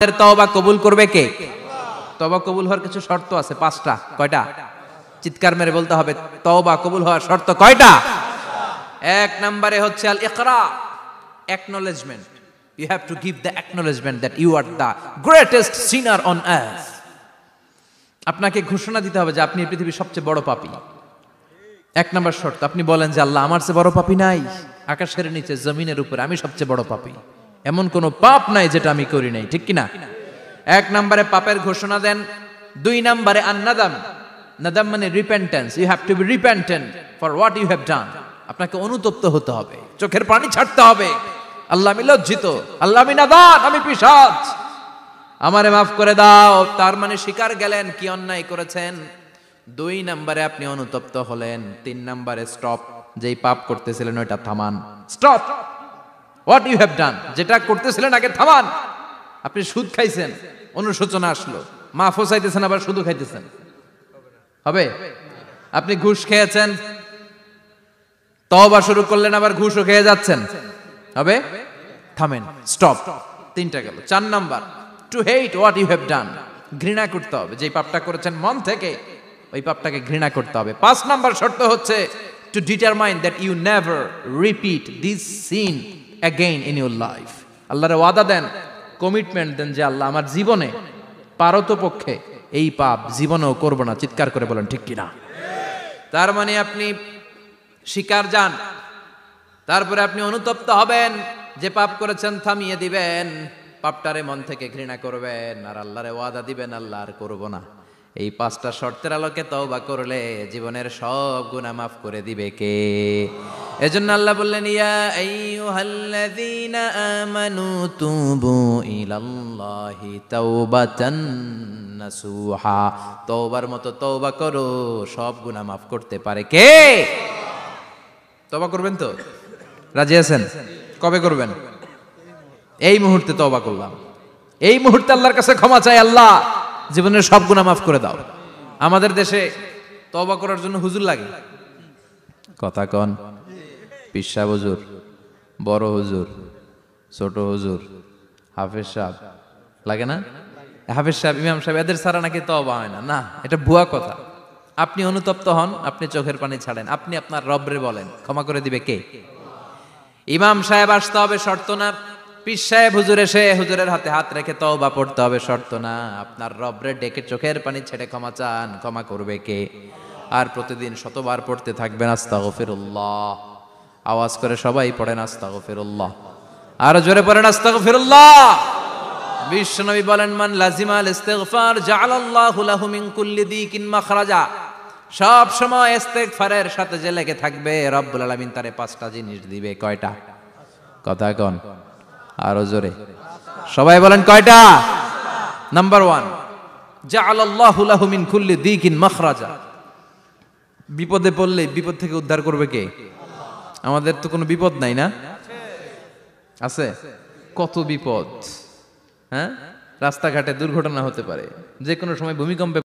তওবা কবুল করবে কে? তওবা কবুল হওয়ার কিছু শর্ত আছে, 5টা। কয়টা? চিৎকার মেরে বলতে হবে, তওবা কবুল হওয়ার শর্ত কয়টা? 1 নম্বরে হচ্ছে আল ইকরা, acknowledgement. You have to give the acknowledgement that you are the greatest sinner on earth. আপনাকে ঘোষণা দিতে হবে যে আপনি এই পৃথিবীর সবচেয়ে বড় পাপী। 1 নম্বর শর্ত, আপনি বলেন যে আল্লাহ, আমার চেয়ে বড় পাপী নাই, আকাশের নিচে জমিনের উপরে আমি সবচেয়ে বড় পাপী, এমন কোন পাপ নাই যেটা আমি করি নাই, ঠিক কিনা? 1 নম্বরে পাপের ঘোষণা দেন। 2 নম্বরে আন-নাদাম, নাদাম মানে repentance. You have to be repentant for what you have done. আপনাকে অনুতপ্ত হতে হবে, চোখের পানি ছাড়তে হবে। আল্লাহ, আমি লজ্জিত, আল্লাহ আমি নাদান, আমি পিশাচ, আমারে মাফ করে দাও। তার মানে স্বীকার গেলেন কি অন্যায় করেছেন। 2 নম্বরে আপনি অনুতপ্ত হলেন। 3 নম্বরে স্টপ, যেই পাপ করতেছিলেন ওইটা থামান। Stop what you have done, যেটা করতেছিলেন আগে থামান। আপনি সুদ খাইছেন, অনুশোচনা আসলো, মাফও চাইতেছেন, আবার সুদও খাইতেছেন, হবে? আপনি ঘুষ খেয়েছেন, তওবা শুরু করলেন, আবার ঘুষও খেয়ে যাচ্ছেন, হবে? থামেন, স্টপ। 3টা গেল। 4 number, to hate what you have done, ঘৃণা করতে হবে। যেই পাপটা করেছেন মন থেকে, ওই পাপটাকে ঘৃণা করতে হবে। 5 নাম্বার শর্ত হচ্ছে to determine that you never repeat this sin again in your life. আল্লাহর ওয়াদা দেন, কমিটমেন্ট দেন যে আল্লাহ, আমার জীবনে পারতপক্ষে এই পাপ জীবনেও করব না। চিৎকার করে বলেন ঠিক কিনা? তার মানে আপনি স্বীকার যান, তারপরে আপনি অনুতপ্ত হবেন, যে পাপ করেছেন থামিয়ে দিবেন, পাপটারে মন থেকে ঘৃণা করবেন, আর আল্লাহরে ওয়াদা দিবেন, আল্লাহ আর করব না। এই 5টা শর্তের আলোকে তওবা করলে জীবনের সব গুনাহ মাফ করে দিবে কে? এজন্য আল্লাহ বললেন, ইয়া আইয়ুহাল্লাযীনা আমানু তুবু ইলাল্লাহি তাওবাতান নাসুহা। তওবার মতো তওবা করো, সব গুনাহ মাফ করতে পারে কে? তওবা করবেন তো? রাজি আছেন? কবে করবেন? এই মুহূর্তে তওবা করলাম, এই মুহূর্তে আল্লাহর কাছে ক্ষমা চাই, আল্লাহ জীবনের সব গুনাহ মাফ করে দাও। আমাদের দেশে তওবা করার জন্য হুজুর লাগে, কথা কন? পীর সাহেব হুজুর, বড় হুজুর, ছোট হুজুর, হাফেজ সাহেব লাগে না? হাফেজ সাহেব, ইমাম সাহেব, এদের ছাড়া নাকি তওবা হয় না। না, এটা ভুয়া কথা। আপনি অনুতপ্ত হন, আপনি চোখের পানি ছাড়েন, আপনি আপনার রবরে বলেন, ক্ষমা করে দিবে কে? ইমাম সাহেব আসতে হবে, শর্ত না। পীর সাহেব হুজুর এসে হুজুরের হাতে হাত রেখে তওবা পড়তে হবে, শর্ত না। আপনার রবরে ডেকে চোখের পানি ছেড়ে ক্ষমা চান, ক্ষমা করবে কে? আর প্রতিদিন শতবার পড়তে থাকবেন আস্তাগফিরুল্লাহ। আওয়াজ করে সবাই পড়েন আস্তাগফিরুল্লাহ, আর জোরে পড়েন আস্তাগফিরুল্লাহ। বিশ্বনবী বলেন, মান লাজিমাল ইস্তিগফার জাআলাল্লাহু লাহু মিন কুল্লি দিকিন মাখরাজা। সব সময় ইস্তিগফারের সাথে যে লেগে থাকবে, রব্বুল আলামিন তারে 5টা জিনিস দিবে। কয়টা? কথা কন, আরো জোরে সবাই বলেন, কয়টা? নাম্বার 1, জাআলাল্লাহু লাহু মিন কুল্লি দিকিন মাখরাজা। বিপদে পড়লে বিপদ থেকে উদ্ধার করবে কে? আমাদের তো কোনো বিপদ নাই, না আছে? কত বিপদ, হ্যাঁ? রাস্তাঘাটে দুর্ঘটনা হতে পারে, যে কোনো সময় ভূমিকম্পে